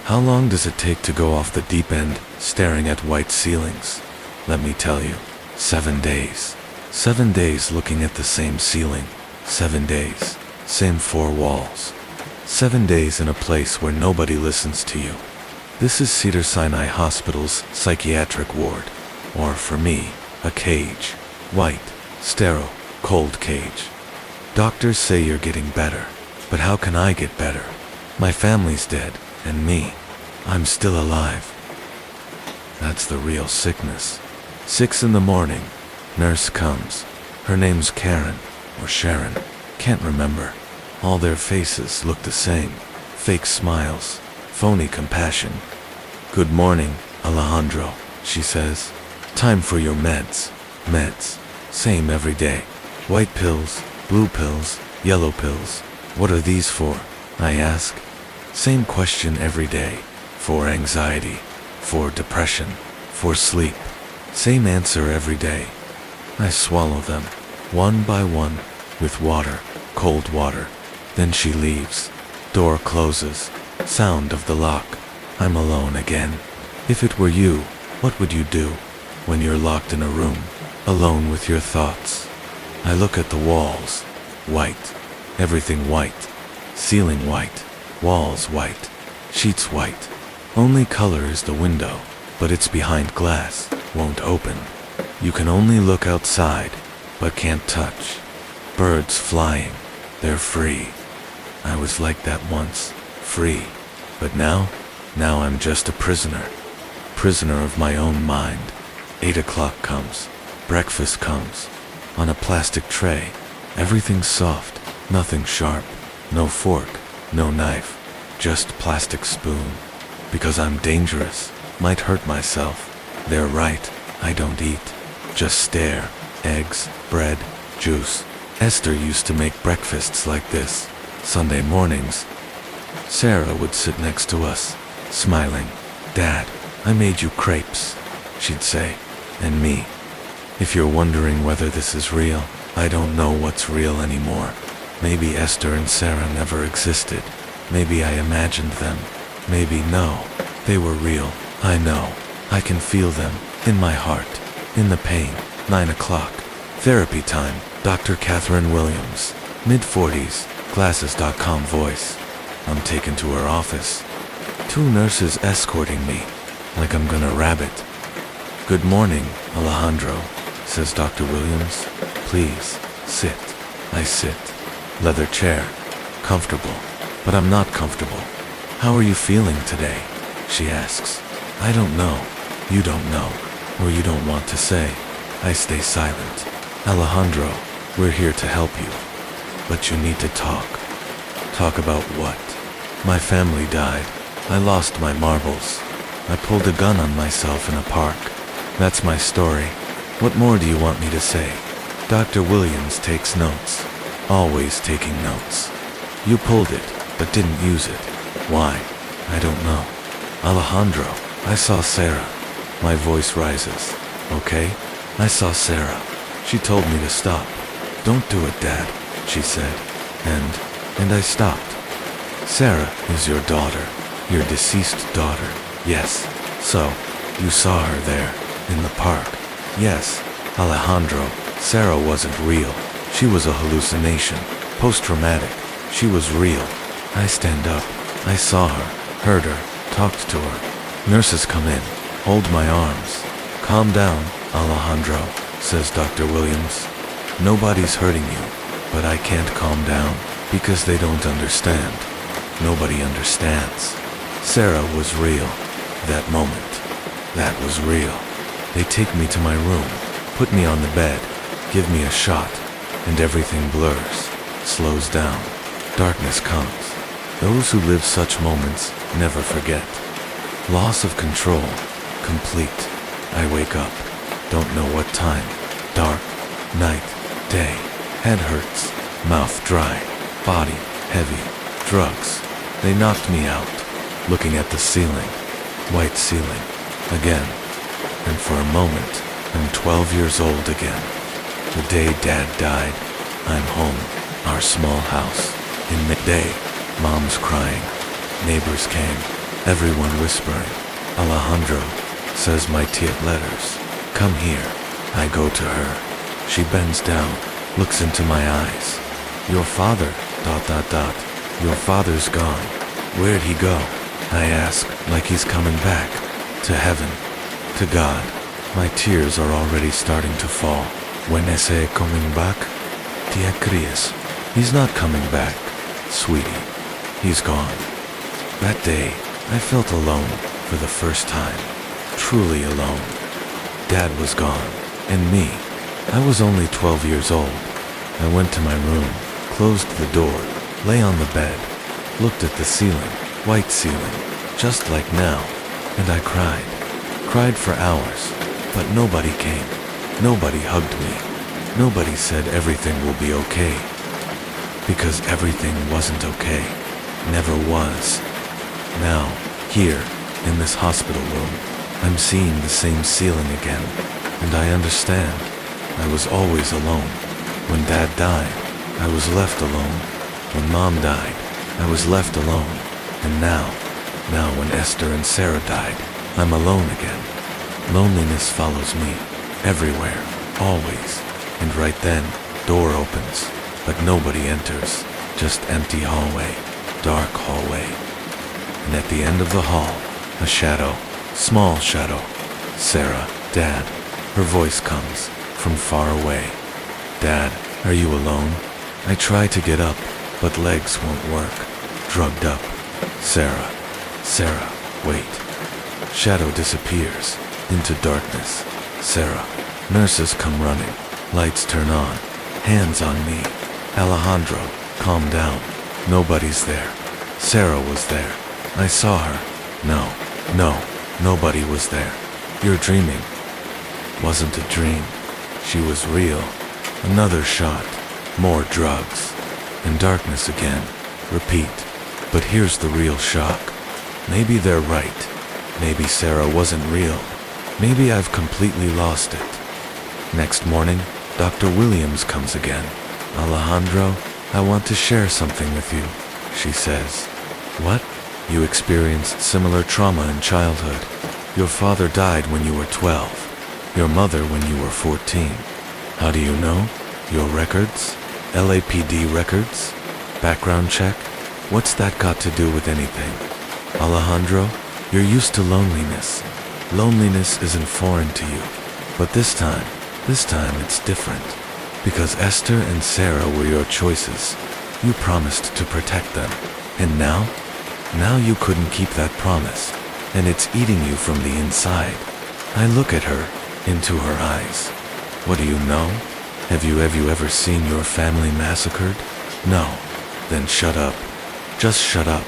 How long does it take to go off the deep end, staring at white ceilings? Let me tell you, 7 days. 7 days looking at the same ceiling. 7 days, same 4 walls. 7 days in a place where nobody listens to you. This is Cedars-Sinai Hospital's psychiatric ward. Or for me, a cage. White, sterile, cold cage. Doctors say you're getting better, but how can I get better? My family's dead, and me, I'm still alive. That's the real sickness. 6 in the morning, nurse comes. Her name's Karen, or Sharon, can't remember. All their faces look the same. Fake smiles, phony compassion. Good morning, Alejandro, she says. Time for your meds. Meds. Same every day. White pills, blue pills, yellow pills. What are these for? I ask. Same question every day. For anxiety, for depression, for sleep. Same answer every day. I swallow them, one by one, with water, cold water. Then she leaves. Door closes. Sound of the lock. I'm alone again. If it were you, what would you do when you're locked in a room, alone with your thoughts? I look at the walls. White. Everything white. Ceiling white. Walls white. Sheets white. Only color is the window, but it's behind glass, won't open. You can only look outside, but can't touch. Birds flying. They're free. I was like that once, free. But now I'm just a prisoner. Prisoner of my own mind. 8 o'clock comes. Breakfast comes. On a plastic tray. Everything soft, nothing sharp. No fork, no knife. Just plastic spoon. Because I'm dangerous. Might hurt myself. They're right, I don't eat. Just stare. Eggs, bread, juice. Esther used to make breakfasts like this. Sunday mornings. Sarah would sit next to us, smiling. Dad, I made you crepes, she'd say. And me. If you're wondering whether this is real, I don't know what's real anymore. Maybe Esther and Sarah never existed. Maybe I imagined them. Maybe no. They were real. I know. I can feel them. In my heart. In the pain. 9 o'clock. Therapy time. Dr. Catherine Williams. Mid-40s. Glasses.com voice. I'm taken to her office. 2 nurses escorting me. Like I'm gonna rabbit. Good morning, Alejandro, says Dr. Williams. Please, sit. I sit. Leather chair. Comfortable. But I'm not comfortable. How are you feeling today? She asks. I don't know. You don't know. Or you don't want to say. I stay silent. Alejandro, we're here to help you. But you need to talk. Talk about what? My family died. I lost my marbles. I pulled a gun on myself in a park. That's my story. What more do you want me to say? Dr. Williams takes notes. Always taking notes. You pulled it, but didn't use it. Why? I don't know. Alejandro, I saw Sarah. My voice rises. Okay? I saw Sarah. She told me to stop. Don't do it, Dad, she said. And I stopped. Sarah is your daughter. Your deceased daughter. Yes. So, you saw her there, in the park. Yes, Alejandro, Sarah wasn't real. She was a hallucination. Post-traumatic. She was real. I stand up. I saw her, heard her, talked to her. Nurses come in, hold my arms. Calm down, Alejandro, says Dr. Williams. Nobody's hurting you, but I can't calm down, because they don't understand. Nobody understands. Sarah was real. That moment. That was real. They take me to my room, put me on the bed, give me a shot, and everything blurs, slows down. Darkness comes. Those who live such moments never forget. Loss of control. Complete. I wake up. Don't know what time. Dark. Night. Day. Head hurts. Mouth dry. Body heavy. Drugs. They knocked me out. Looking at the ceiling. White ceiling. Again. And for a moment, I'm 12 years old again. The day Dad died, I'm home. Our small house. In midday, Mom's crying. Neighbors came. Everyone whispering. Alejandro, says my tiet letters. Come here. I go to her. She bends down, looks into my eyes. Your father, ... Your father's gone. Where'd he go? I ask, like he's coming back. To heaven. To God. My tears are already starting to fall. When ese coming back? Tia Cries. He's not coming back, sweetie. He's gone. That day, I felt alone for the first time. Truly alone. Dad was gone, and me. I was only 12 years old. I went to my room, closed the door, lay on the bed, looked at the ceiling, white ceiling, just like now, and I cried. Cried for hours, but nobody came. Nobody hugged me. Nobody said everything will be okay. Because everything wasn't okay. Never was. Now, here, in this hospital room, I'm seeing the same ceiling again, and I understand. I was always alone. When Dad died, I was left alone. When Mom died, I was left alone. And now when Esther and Sarah died, I'm alone again. Loneliness follows me, everywhere, always. And right then, door opens, but nobody enters. Just empty hallway, dark hallway. And at the end of the hall, a shadow, small shadow. Sarah, Dad. Her voice comes from far away. Dad, are you alone? I try to get up, but legs won't work. Drugged up. Sarah, wait. Shadow disappears into darkness. Sarah, nurses come running. Lights turn on. Hands on me. Alejandro, calm down. Nobody's there. Sarah was there. I saw her. No, nobody was there. You're dreaming. Wasn't a dream. She was real. Another shot. More drugs. And darkness again. Repeat. But here's the real shock. Maybe they're right. Maybe Sarah wasn't real. Maybe I've completely lost it. Next morning, Dr. Williams comes again. Alejandro, I want to share something with you, she says. What? You experienced similar trauma in childhood. Your father died when you were 12. Your mother when you were 14. How do you know? Your records? LAPD records? Background check? What's that got to do with anything? Alejandro, you're used to loneliness. Loneliness isn't foreign to you. But this time it's different. Because Esther and Sarah were your choices. You promised to protect them. And now you couldn't keep that promise. And it's eating you from the inside. I look at her, into her eyes. What do you know? Have you ever seen your family massacred? No. Then shut up. Just shut up.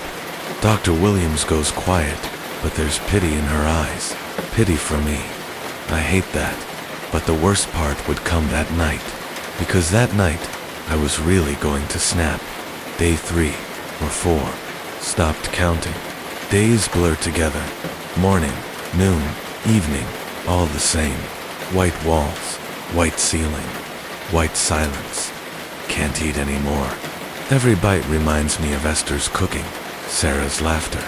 Dr. Williams goes quiet, but there's pity in her eyes. Pity for me. I hate that. But the worst part would come that night. Because that night, I was really going to snap. Day 3 or 4. Stopped counting. Days blur together. Morning, noon, evening, all the same. White walls, white ceiling, white silence. Can't eat anymore. Every bite reminds me of Esther's cooking, Sarah's laughter.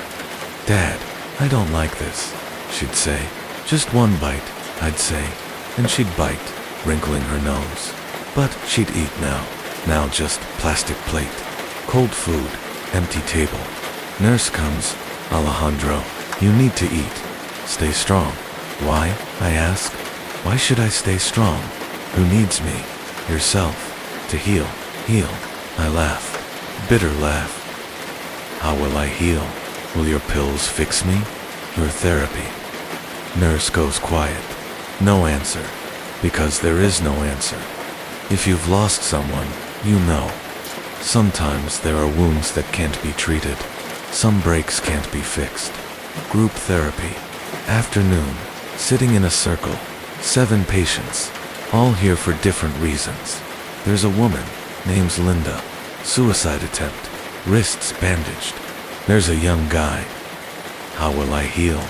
Dad, I don't like this, she'd say. Just one bite, I'd say, and she'd bite, wrinkling her nose. But she'd eat now. Now just plastic plate. Cold food, empty table. Nurse comes. Alejandro, you need to eat. Stay strong. Why? I ask. Why should I stay strong? Who needs me? Yourself. To heal. Heal. I laugh. Bitter laugh. How will I heal? Will your pills fix me? Your therapy. Nurse goes quiet. No answer. Because there is no answer. If you've lost someone, you know. Sometimes there are wounds that can't be treated. Some breaks can't be fixed. Group therapy. Afternoon. Sitting in a circle. 7 patients. All here for different reasons. There's a woman. Name's Linda. Suicide attempt. Wrists bandaged. There's a young guy. How will I heal?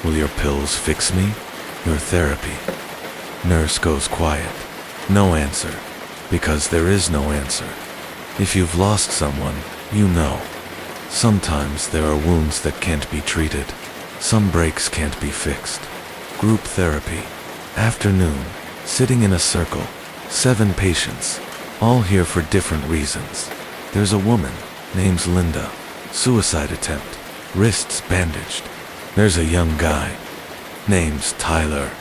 Will your pills fix me? Your therapy. Nurse goes quiet. No answer. Because there is no answer. If you've lost someone, you know. Sometimes there are wounds that can't be treated. Some breaks can't be fixed. Group therapy. Afternoon. Sitting in a circle. 7 patients. All here for different reasons. There's a woman. Name's Linda. Suicide attempt. Wrists bandaged. There's a young guy. Name's Tyler.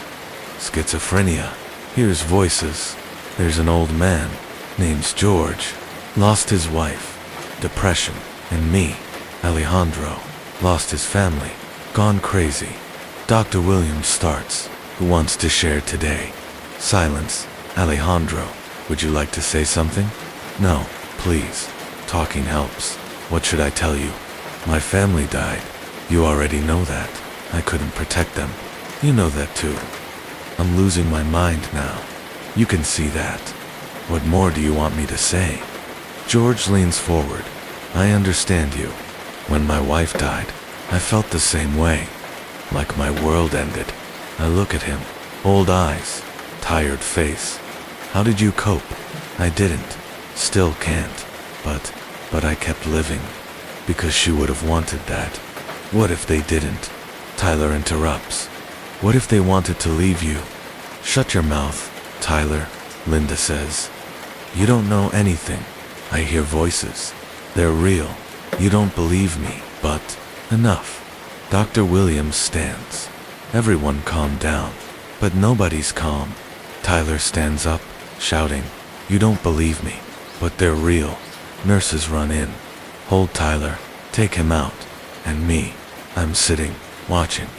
Schizophrenia. Hears voices. There's an old man. Name's George. Lost his wife. Depression. And me, Alejandro. Lost his family. Gone crazy. Dr. Williams starts. Who wants to share today? Silence. Alejandro, would you like to say something? No, please. Talking helps. What should I tell you? My family died. You already know that. I couldn't protect them. You know that too. I'm losing my mind now. You can see that. What more do you want me to say? George leans forward. I understand you. When my wife died, I felt the same way. Like my world ended. I look at him. Old eyes. Tired face. How did you cope? I didn't. Still can't. But I kept living. Because she would have wanted that. What if they didn't? Tyler interrupts. What if they wanted to leave you? Shut your mouth, Tyler, Linda says. You don't know anything. I hear voices. They're real. You don't believe me, but enough. Dr. Williams stands. Everyone calm down. But nobody's calm. Tyler stands up, shouting, You don't believe me, but they're real. Nurses run in. Hold Tyler, take him out. And me, I'm sitting, watching.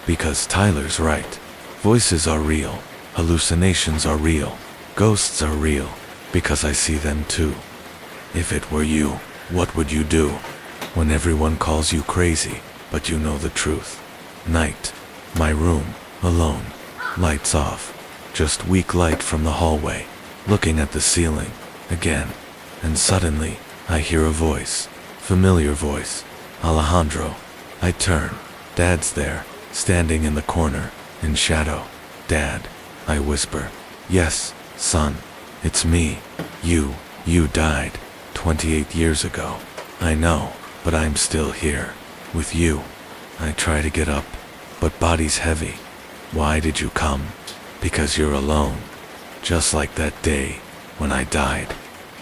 Because Tyler's right. Voices are real. Hallucinations are real. Ghosts are real. Because I see them too. If it were you, what would you do? When everyone calls you crazy, but you know the truth. Night. My room. Alone. Lights off. Just weak light from the hallway. Looking at the ceiling. Again. And suddenly, I hear a voice. Familiar voice. Alejandro. I turn. Dad's there, standing in the corner, in shadow. Dad. I whisper. Yes, son. It's me. You died. 28 years ago. I know, but I'm still here. With you. I try to get up, but body's heavy. Why did you come? Because you're alone. Just like that day, when I died.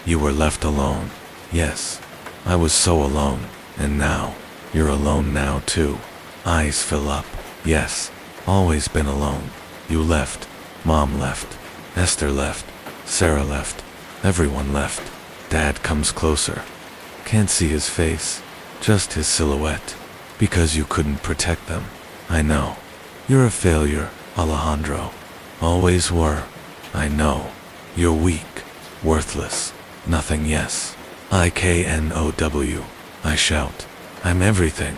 You were left alone. Yes, I was so alone, and now, you're alone now too. Eyes fill up. Yes, always been alone. You left. Mom left. Esther left. Sarah left. Everyone left. Dad comes closer. Can't see his face, just his silhouette. Because you couldn't protect them. I know. You're a failure, Alejandro. Always were. I know. You're weak. Worthless. Nothing, yes. IKNOW. I shout. I'm everything.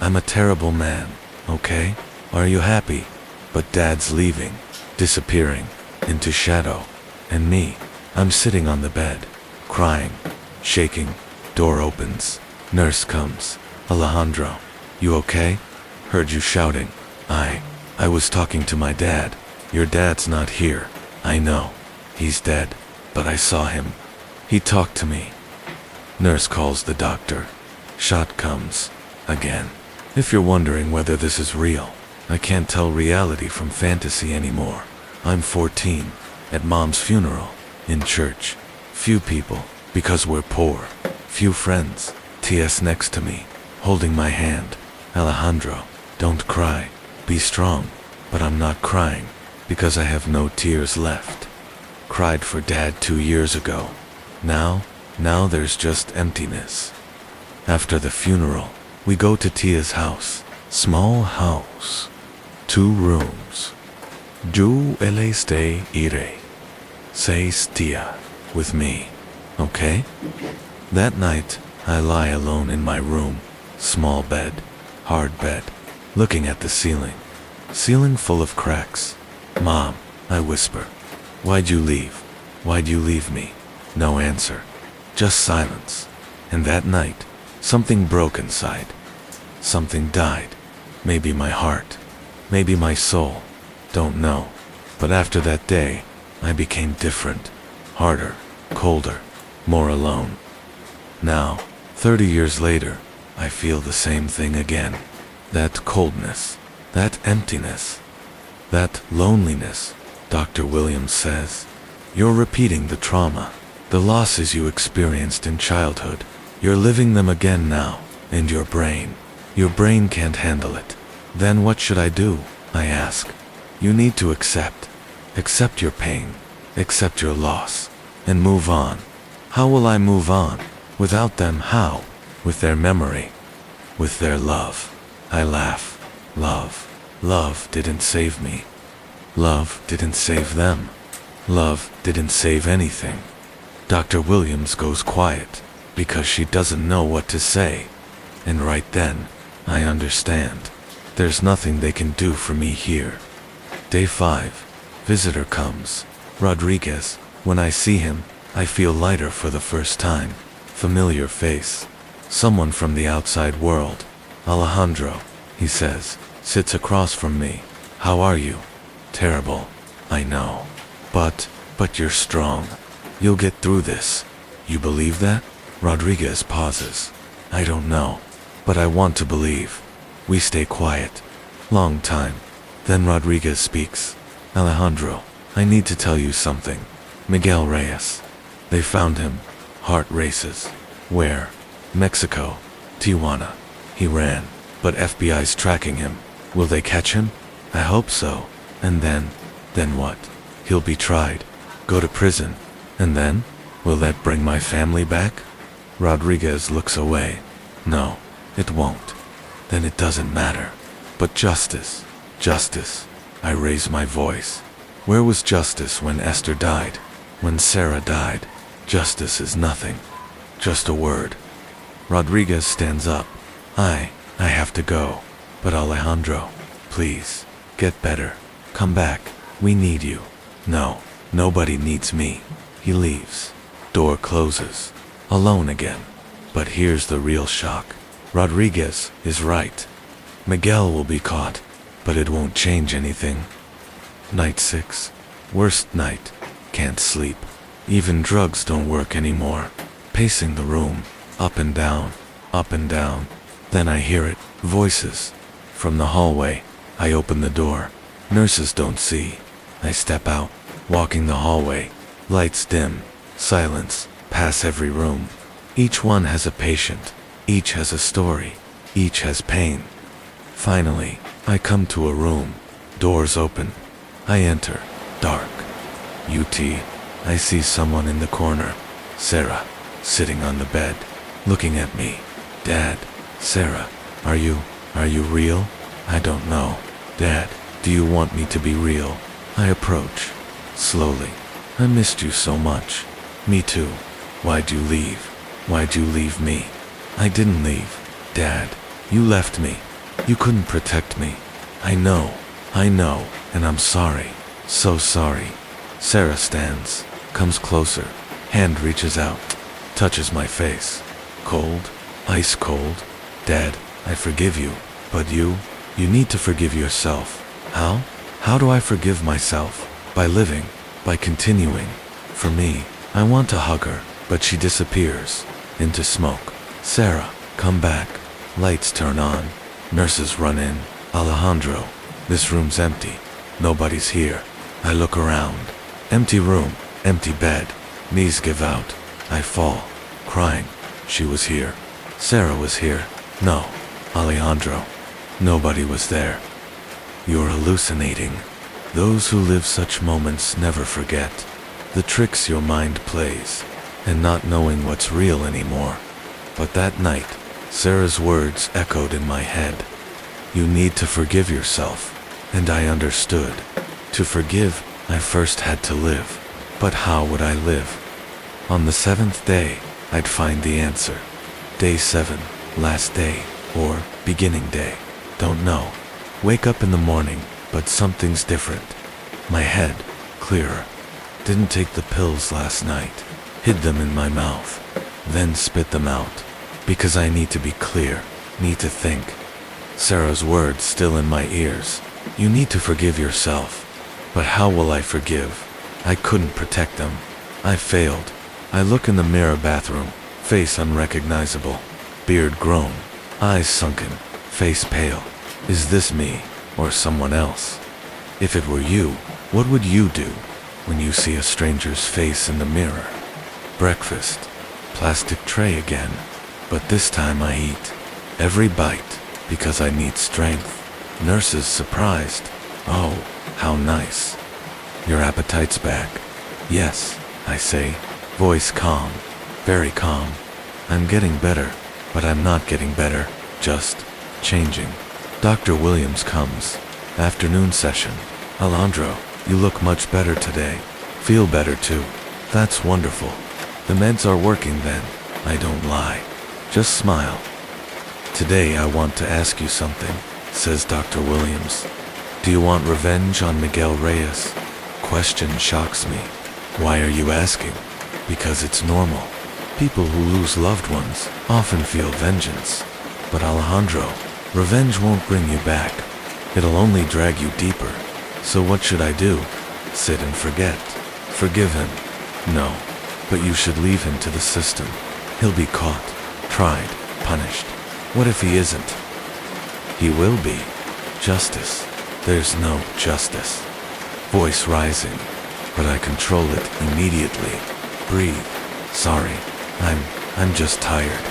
I'm a terrible man, okay? Are you happy? But Dad's leaving. Disappearing. Into shadow. And me. I'm sitting on the bed. Crying. Shaking. Door opens. Nurse comes. Alejandro. You okay? Heard you shouting. I was talking to my dad. Your dad's not here. I know. He's dead. But I saw him. He talked to me. Nurse calls the doctor. Shot comes. Again. If you're wondering whether this is real, I can't tell reality from fantasy anymore. I'm 14. At Mom's funeral. In church. Few people. Because we're poor. Few friends. T.S. next to me. Holding my hand. Alejandro. Don't cry. Be strong. But I'm not crying. Because I have no tears left. Cried for Dad 2 years ago. Now there's just emptiness. After the funeral, we go to Tia's house. Small house. 2 rooms. Yo eleste iré. Says Tia. With me. Okay? That night, I lie alone in my room. Small bed. Hard bed. Looking at the ceiling. Ceiling full of cracks. Mom, I whisper. Why'd you leave? Why'd you leave me? No answer. Just silence. And that night, something broke inside. Something died. Maybe my heart. Maybe my soul. Don't know. But after that day, I became different. Harder. Colder. More alone. Now, 30 years later, I feel the same thing again. That coldness, that emptiness, that loneliness. Dr. Williams says, you're repeating the trauma, the losses you experienced in childhood. You're living them again now, and your brain can't handle it. Then what should I do? I ask. You need to accept your pain, accept your loss, and move on. How will I move on? Without them, how? With their memory, with their love. I laugh. Love didn't save me. Love didn't save them. Love didn't save anything. Dr. Williams goes quiet because she doesn't know what to say. And right then, I understand. There's nothing they can do for me here. Day 5. Visitor comes. Rodriguez. When I see him, I feel lighter for the first time. Familiar face. Someone from the outside world. Alejandro, he says, sits across from me. How are you? Terrible. I know. But you're strong. You'll get through this. You believe that? Rodriguez pauses. I don't know. But I want to believe. We stay quiet. Long time. Then Rodriguez speaks. Alejandro, I need to tell you something. Miguel Reyes. They found him. Heart races. Where? Mexico. Tijuana. He ran. But FBI's tracking him. Will they catch him? I hope so. And then what? He'll be tried. Go to prison. And then? Will that bring my family back? Rodriguez looks away. No, it won't. Then it doesn't matter. But justice. Justice. I raise my voice. Where was justice when Esther died? When Sarah died? Justice is nothing. Just a word. Rodriguez stands up. I have to go. But Alejandro, please, get better. Come back. We need you. No, nobody needs me. He leaves. Door closes. Alone again. But here's the real shock. Rodriguez is right. Miguel will be caught, but it won't change anything. Night 6. Worst night. Can't sleep. Even drugs don't work anymore. Pacing the room. Up and down. Up and down. Then I hear it. Voices. From the hallway. I open the door. Nurses don't see. I step out. Walking the hallway. Lights dim. Silence. Pass every room. Each one has a patient. Each has a story. Each has pain. Finally, I come to a room. Doors open. I enter. Dark. I see someone in the corner. Sarah, sitting on the bed, looking at me. Dad, Sarah, are you real? I don't know. Dad, do you want me to be real? I approach. Slowly. I missed you so much. Me too. Why'd you leave? Why'd you leave me? I didn't leave. Dad, you left me. You couldn't protect me. I know, and I'm sorry. So sorry. Sarah stands, comes closer, hand reaches out, touches my face. Cold, ice cold. Dad, I forgive you, but you need to forgive yourself. How? How do I forgive myself? By living, by continuing. For me, I want to hug her, but she disappears. Into smoke. Sarah, come back. Lights turn on. Nurses run in. Alejandro, this room's empty. Nobody's here. I look around. Empty room, empty bed. Knees give out. I fall, crying. She was here. Sarah was here. No, Alejandro. Nobody was there. You're hallucinating. Those who live such moments never forget. The tricks your mind plays, and not knowing what's real anymore. But that night, Sarah's words echoed in my head. You need to forgive yourself. And I understood. To forgive, I first had to live. But how would I live? On the 7th day, I'd find the answer. Day 7, last day, or beginning day. Don't know. Wake up in the morning, but something's different. My head, clearer. Didn't take the pills last night. Hid them in my mouth. Then spit them out. Because I need to be clear, need to think. Sarah's words still in my ears. You need to forgive yourself. But how will I forgive? I couldn't protect them. I failed. I look in the mirror bathroom, face unrecognizable, beard grown, eyes sunken, face pale. Is this me, or someone else? If it were you, what would you do when you see a stranger's face in the mirror? Breakfast. Plastic tray again. But this time I eat. Every bite, because I need strength. Nurses surprised. Oh, how nice. Your appetite's back. Yes, I say, voice calm, very calm. I'm getting better, but I'm not getting better, just changing. Dr. Williams comes. Afternoon session. Alejandro, you look much better today. Feel better too. That's wonderful. The meds are working then. I don't lie. Just smile. Today I want to ask you something, says Dr. Williams. Do you want revenge on Miguel Reyes? Question shocks me. Why are you asking? Because it's normal. People who lose loved ones often feel vengeance. But Alejandro, revenge won't bring you back. It'll only drag you deeper. So what should I do? Sit and forget. Forgive him? No. But you should leave him to the system. He'll be caught, tried, punished. What if he isn't? He will be. Justice. There's no justice. Voice rising, but I control it immediately. Breathe. Sorry. I'm just tired.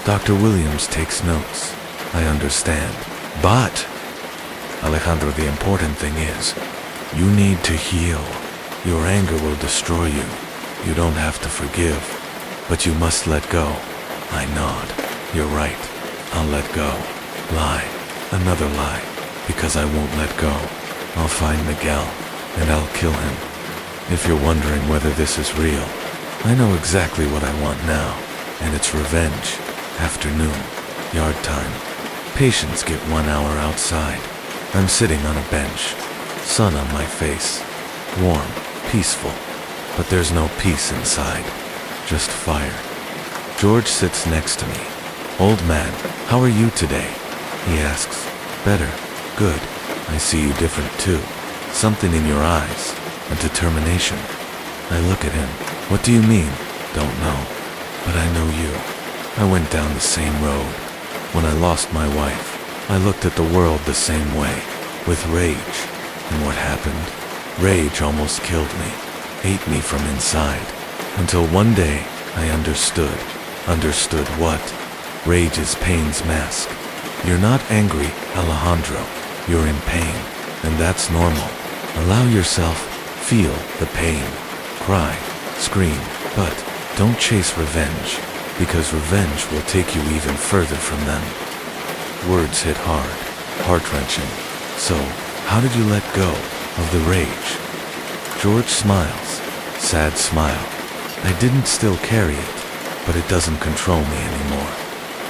Dr. Williams takes notes. I understand. But, Alejandro, the important thing is, you need to heal. Your anger will destroy you. You don't have to forgive, but you must let go. I nod. You're right. I'll let go. Lie. Another lie. Because I won't let go. I'll find Miguel, and I'll kill him. If you're wondering whether this is real, I know exactly what I want now, and it's revenge. Afternoon. Yard time. Patients get 1 hour outside. I'm sitting on a bench. Sun on my face. Warm. Peaceful. But there's no peace inside. Just fire. George sits next to me. Old man, how are you today? He asks. Better. Good. I see you different too. Something in your eyes. A determination. I look at him. What do you mean? Don't know. But I know you. I went down the same road. When I lost my wife, I looked at the world the same way. With rage. And what happened? Rage almost killed me. Ate me from inside. Until one day, I understood. Understood what? Rage is pain's mask. You're not angry, Alejandro. You're in pain. And that's normal. Allow yourself, feel the pain. Cry, scream, but don't chase revenge. Because revenge will take you even further from them. Words hit hard, heart-wrenching. So, how did you let go of the rage? George smiles, sad smile. I didn't still carry it, but it doesn't control me anymore.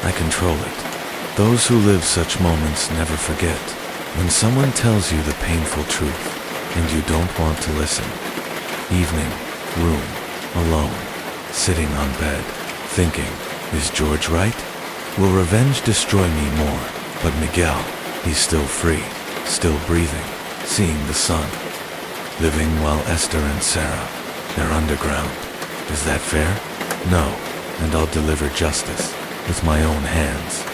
I control it. Those who live such moments never forget. When someone tells you the painful truth, and you don't want to listen. Evening, room, alone, sitting on bed, thinking, is George right? Will revenge destroy me more? But Miguel, he's still free, still breathing, seeing the sun. Living while Esther and Sarah, they're underground. Is that fair? No, and I'll deliver justice with my own hands.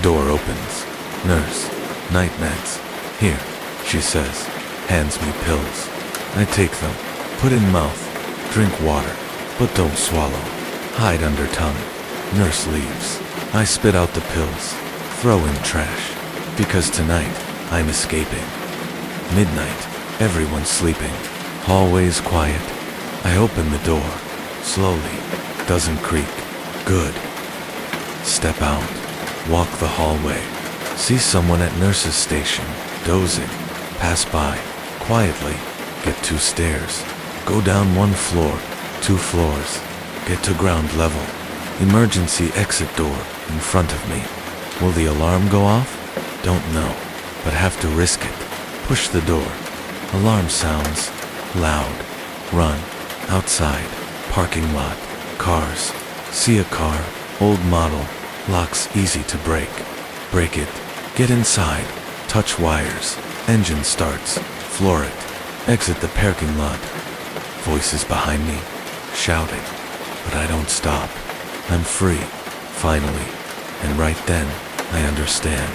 Door opens. Nurse, night meds. Here, she says, hands me pills. I take them, put in mouth, drink water, but don't swallow. Hide under tongue. Nurse leaves. I spit out the pills, throw in trash, because tonight I'm escaping. Midnight, everyone's sleeping. Hallways quiet. I open the door, slowly, doesn't creak. Good. Step out, walk the hallway. See someone at nurse's station, dozing. Pass by, quietly, get 2 stairs. Go down 1 floor, 2 floors. Get to ground level. Emergency exit door in front of me. Will the alarm go off? Don't know, but have to risk it. Push the door. Alarm sounds. Loud. Run. Outside. Parking lot. Cars. See a car. Old model. Locks easy to break. Break it. Get inside. Touch wires. Engine starts. Floor it. Exit the parking lot. Voices behind me. Shouting. But I don't stop. I'm free. Finally. And right then, I understand.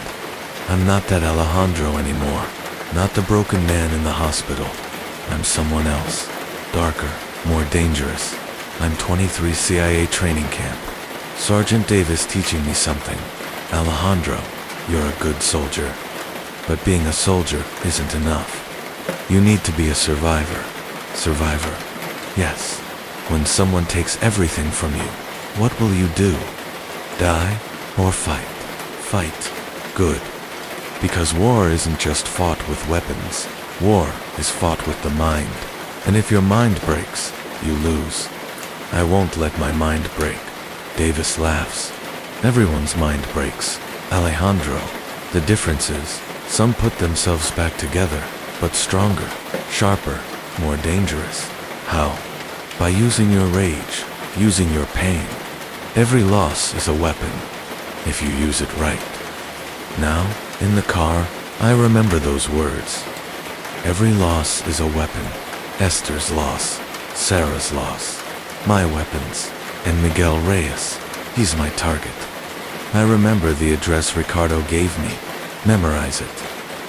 I'm not that Alejandro anymore. Not the broken man in the hospital. I'm someone else. Darker, more dangerous. I'm 23 CIA training camp. Sergeant Davis teaching me something. Alejandro, you're a good soldier. But being a soldier isn't enough. You need to be a survivor. Survivor. Yes. When someone takes everything from you, what will you do? Die or fight? Fight. Good. Because war isn't just fought with weapons. War is fought with the mind. And if your mind breaks, you lose. I won't let my mind break. Davis laughs. Everyone's mind breaks. Alejandro. The difference is, some put themselves back together, but stronger, sharper, more dangerous. How? By using your rage, using your pain. Every loss is a weapon, if you use it right. Now, in the car, I remember those words. Every loss is a weapon. Esther's loss, Sarah's loss, my weapons, and Miguel Reyes. He's my target. I remember the address Ricardo gave me. Memorize it.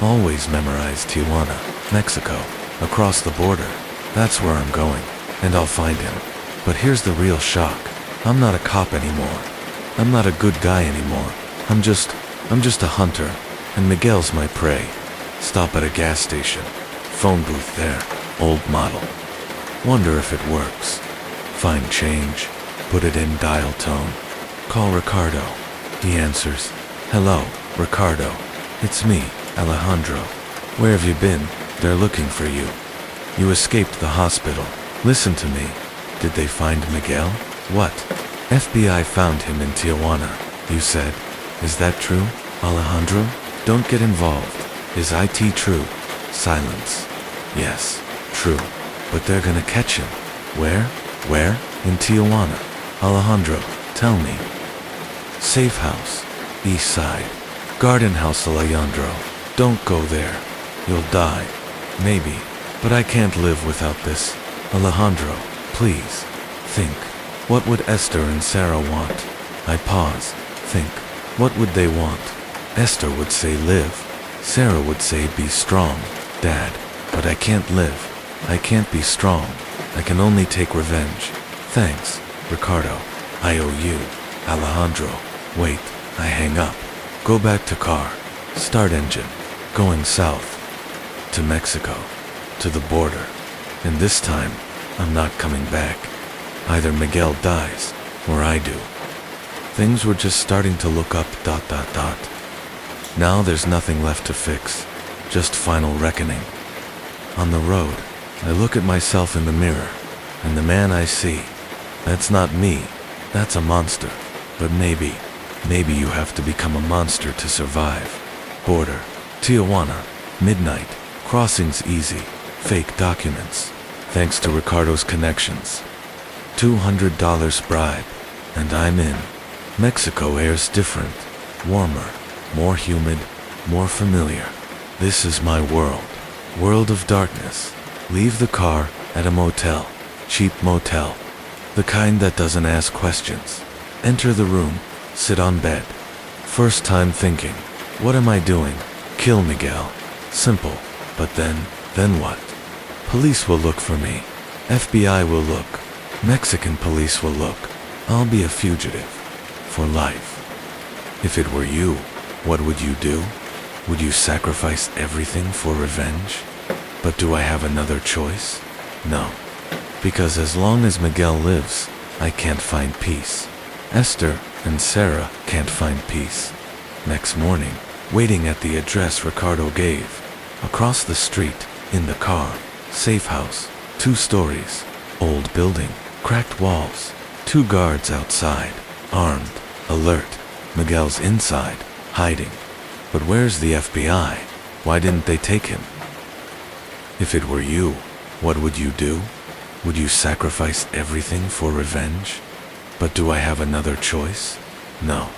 Always memorize Tijuana, Mexico, across the border. That's where I'm going, and I'll find him. But here's the real shock. I'm not a cop anymore. I'm not a good guy anymore. I'm just a hunter, and Miguel's my prey. Stop at a gas station. Phone booth there. Old model. Wonder if it works. Find change. Put it in dial tone. Call Ricardo. He answers. Hello, Ricardo. It's me, Alejandro. Where have you been? They're looking for you. You escaped the hospital. Listen to me. Did they find Miguel? What? FBI found him in Tijuana, you said. Is that true, Alejandro? Don't get involved. Is IT true? Silence. Yes, true. But they're gonna catch him. Where? Where? In Tijuana. Alejandro, tell me. Safe house. East side. Garden house, Alejandro. Don't go there. You'll die. Maybe. But I can't live without this. Alejandro, please. Think. What would Esther and Sarah want? I pause. Think. What would they want? Esther would say live. Sarah would say be strong, Dad. But I can't live. I can't be strong. I can only take revenge. Thanks, Ricardo. I owe you. Alejandro. Wait, I hang up. Go back to car. Start engine. Going south. To Mexico. To the border. And this time, I'm not coming back. Either Miguel dies, or I do. Things were just starting to look up ... Now there's nothing left to fix. Just final reckoning. On the road, I look at myself in the mirror, and the man I see, that's not me. That's a monster. But maybe you have to become a monster to survive. Border. Tijuana. Midnight. Crossings easy. Fake documents. Thanks to Ricardo's connections. $200 bribe. And I'm in. Mexico air's different. Warmer. More humid. More familiar. This is my world. World of darkness. Leave the car at a motel. Cheap motel. The kind that doesn't ask questions. Enter the room. Sit on bed. First time thinking. What am I doing? Kill Miguel. Simple. But then what? Police will look for me. FBI will look. Mexican police will look. I'll be a fugitive. For life. If it were you, what would you do? Would you sacrifice everything for revenge? But do I have another choice? No. Because as long as Miguel lives, I can't find peace. Esther and Sarah can't find peace. Next morning, waiting at the address Ricardo gave. Across the street, in the car. Safe house. 2 stories. Old building. Cracked walls. 2 guards outside. Armed. Alert. Miguel's inside. Hiding. But where's the FBI? Why didn't they take him? If it were you, what would you do? Would you sacrifice everything for revenge? But do I have another choice? No.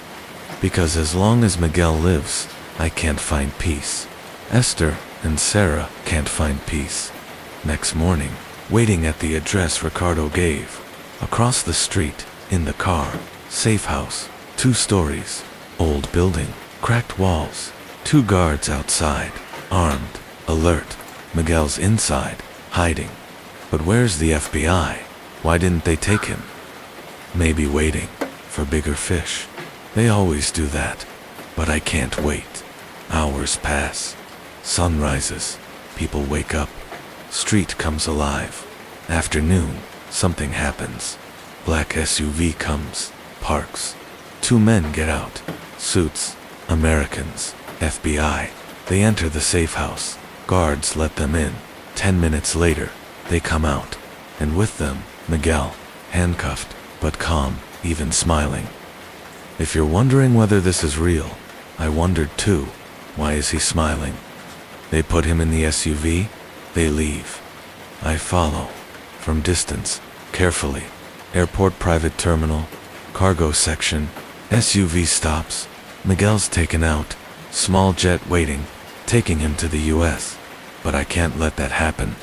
Because as long as Miguel lives, I can't find peace. Esther and Sarah can't find peace. Next morning, waiting at the address Ricardo gave. Across the street, in the car. Safe house. 2 stories. Old building. Cracked walls. 2 guards outside, armed, alert. Miguel's inside, hiding. But where's the FBI? Why didn't they take him? Maybe waiting for bigger fish. They always do that. But I can't wait. Hours pass. Sun rises. People wake up. Street comes alive. Afternoon, something happens. Black SUV comes, parks. 2 men get out. Suits, Americans, FBI. They enter the safe house. Guards let them in. 10 minutes later, they come out. And with them, Miguel, handcuffed, but calm, even smiling. If you're wondering whether this is real, I wondered too. Why is he smiling? They put him in the SUV. They leave. I follow. From distance, carefully. Airport private terminal, cargo section. SUV stops. Miguel's taken out. Small jet waiting, taking him to the US. But I can't let that happen.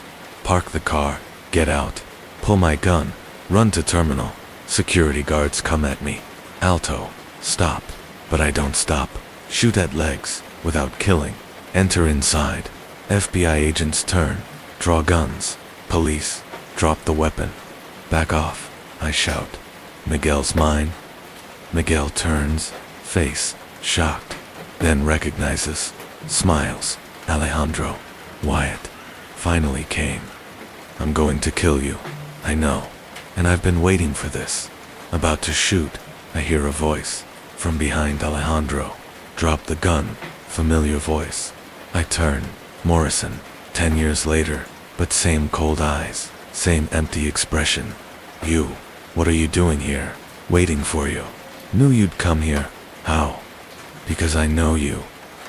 Park the car, get out, pull my gun, run to terminal. Security guards come at me. Alto, stop. But I don't stop. Shoot at legs, without killing. Enter inside. FBI agents turn, draw guns. Police, drop the weapon. Back off, I shout. Miguel's mine. Miguel turns, face, shocked. Then recognizes, smiles. Alejandro, Wyatt, finally came. I'm going to kill you, I know. And I've been waiting for this. About to shoot, I hear a voice. From behind Alejandro. Drop the gun, familiar voice. I turn, Morrison, 10 years later, but same cold eyes, same empty expression. You, what are you doing here? Waiting for you. Knew you'd come here. How? Because I know you.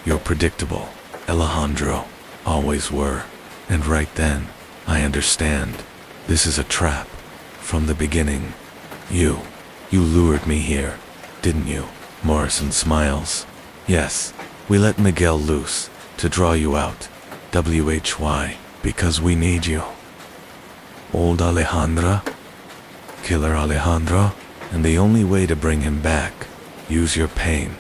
You're predictable. Alejandro. Always were. And right then, I understand. This is a trap. From the beginning. You lured me here, didn't you? Morrison smiles. Yes, we let Miguel loose, to draw you out. WHY, because we need you. Old Alejandra? Killer Alejandro? And the only way to bring him back, use your pain.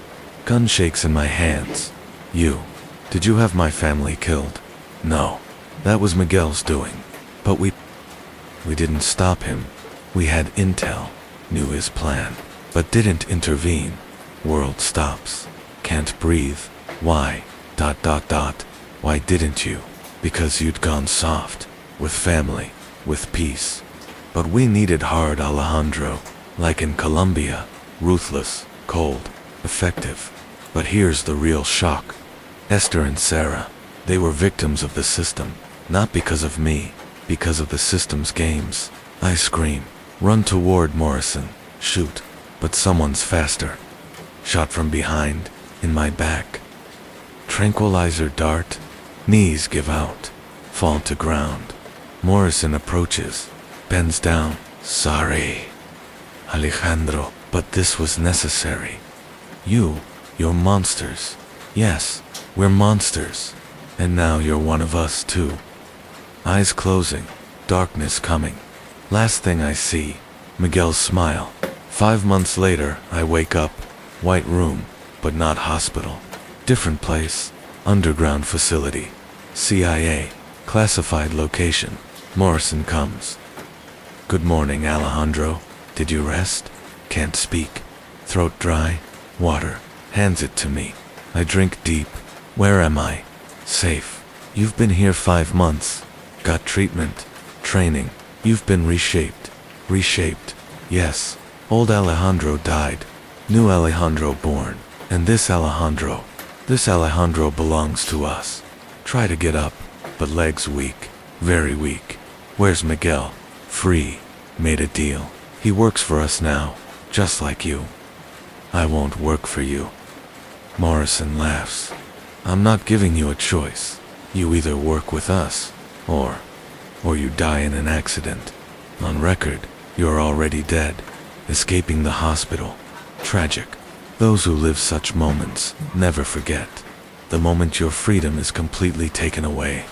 Gun shakes in my hands. Did you have my family killed? No, that was Miguel's doing. But we didn't stop him. We had intel, knew his plan, but didn't intervene. World stops. Can't breathe. Why? ... Why didn't you? Because you'd gone soft. With family. With peace. But we needed hard Alejandro. Like in Colombia. Ruthless. Cold. Effective. But here's the real shock. Esther and Sarah. They were victims of the system. Not because of me. Because of the system's games. I scream. Run toward Morrison. Shoot. But someone's faster. Shot from behind. In my back. Tranquilizer dart. Knees give out. Fall to ground. Morrison approaches. Bends down. Sorry. Alejandro, but this was necessary. You're monsters. Yes, we're monsters. And now you're one of us too. Eyes closing. Darkness coming. Last thing I see. Miguel's smile. 5 months later, I wake up. White room, but not hospital. Different place. Underground facility. CIA. Classified location. Morrison comes. Good morning, Alejandro. Did you rest? Can't speak. Throat dry. Water. Hands it to me. I drink deep. Where am I? Safe. You've been here 5 months. Got treatment. Training. You've been reshaped. Reshaped. Yes. Old Alejandro died. New Alejandro born. And this Alejandro belongs to us. Try to get up, but legs weak. Very weak. Where's Miguel? Free. Made a deal. He works for us now, just like you. I won't work for you. Morrison laughs. I'm not giving you a choice. You either work with us, or you die in an accident. On record, you're already dead, escaping the hospital. Tragic. Those who live such moments never forget. The moment your freedom is completely taken away.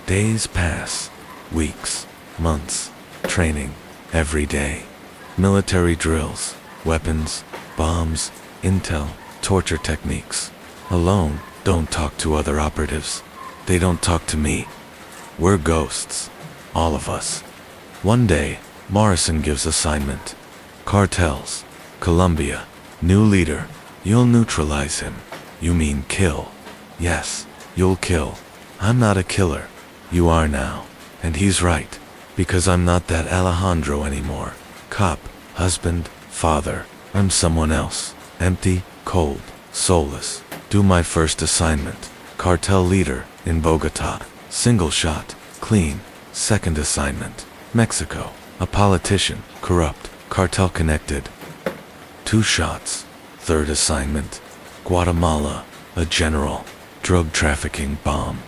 Days pass. Weeks. Months. Training. Every day. Military drills. Weapons. Bombs. Intel. Torture techniques. Alone, don't talk to other operatives. They don't talk to me. We're ghosts. All of us. One day, Morrison gives assignment. Cartels. Colombia. New leader. You'll neutralize him. You mean kill. Yes, you'll kill. I'm not a killer. You are now. And he's right. Because I'm not that Alejandro anymore. Cop, husband, father. I'm someone else. Empty, cold, soulless. Do my first assignment. Cartel leader, in Bogota. Single shot, clean. Second assignment. Mexico. A politician, corrupt, cartel connected. 2 shots. Third assignment. Guatemala. A general. Drug trafficking bomb.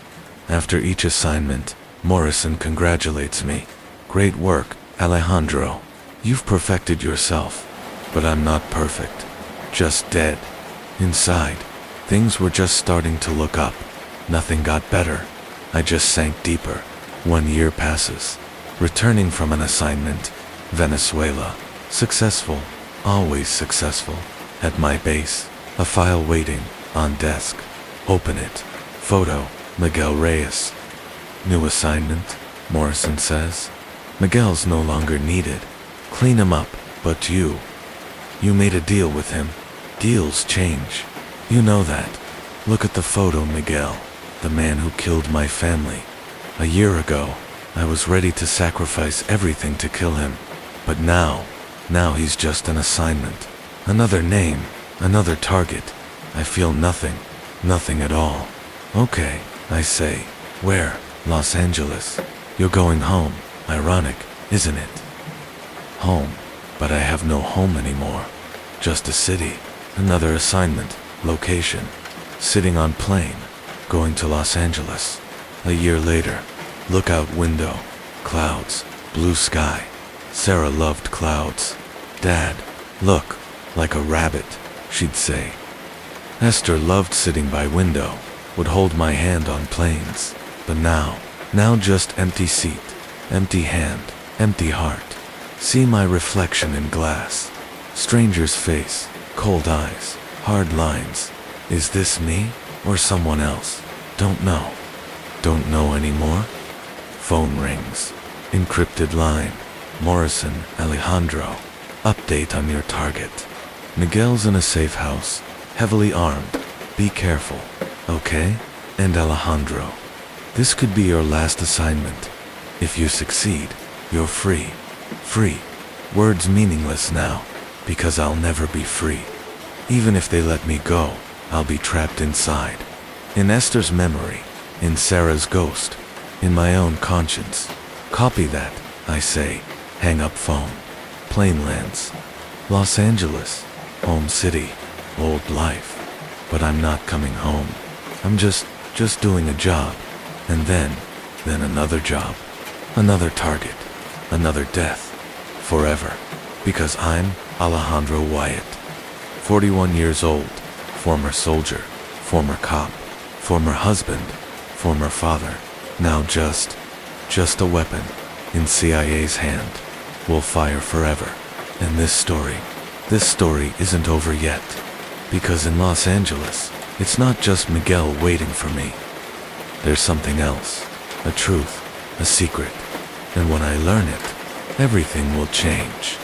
After each assignment, Morrison congratulates me. Great work, Alejandro. You've perfected yourself. But I'm not perfect. Just dead. Inside, things were just starting to look up. Nothing got better. I just sank deeper. 1 year passes. Returning from an assignment. Venezuela. Successful. Always successful. At my base. A file waiting. On desk. Open it. Photo. Miguel Reyes. New assignment. Morrison says. Miguel's no longer needed. Clean him up. But you. You made a deal with him. Deals change. You know that. Look at the photo, Miguel. The man who killed my family. A year ago, I was ready to sacrifice everything to kill him. But now he's just an assignment. Another name, another target. I feel nothing, nothing at all. Okay, I say. Where? Los Angeles. You're going home. Ironic, isn't it? Home. But I have no home anymore. Just a city. Another assignment. Location. Sitting on plane. Going to Los Angeles. A year later. Lookout window. Clouds. Blue sky. Sarah loved clouds. Dad, look. Like a rabbit, she'd say. Esther loved sitting by window. Would hold my hand on planes. But now just empty seat. Empty hand. Empty heart. See my reflection in glass. Stranger's face. Cold eyes. Hard lines. Is this me or someone else? Don't know. Don't know anymore? Phone rings. Encrypted line. Morrison, Alejandro. Update on your target. Miguel's in a safe house. Heavily armed. Be careful. Okay? And Alejandro. This could be your last assignment. If you succeed, you're free. Free. Words meaningless now, because I'll never be free. Even if they let me go, I'll be trapped inside. In Esther's memory, in Sarah's ghost, in my own conscience. Copy that, I say. Hang up phone. Plane lands. Los Angeles. Home city. Old life. But I'm not coming home. I'm just doing a job. And then another job. Another target. Another death. Forever. Because I'm Alejandro Wyatt. 41 years old. Former soldier. Former cop. Former husband. Former father. Now just a weapon. In CIA's hand. Will fire forever. And this story isn't over yet. Because in Los Angeles, it's not just Miguel waiting for me. There's something else. A truth. A secret. And when I learn it, everything will change.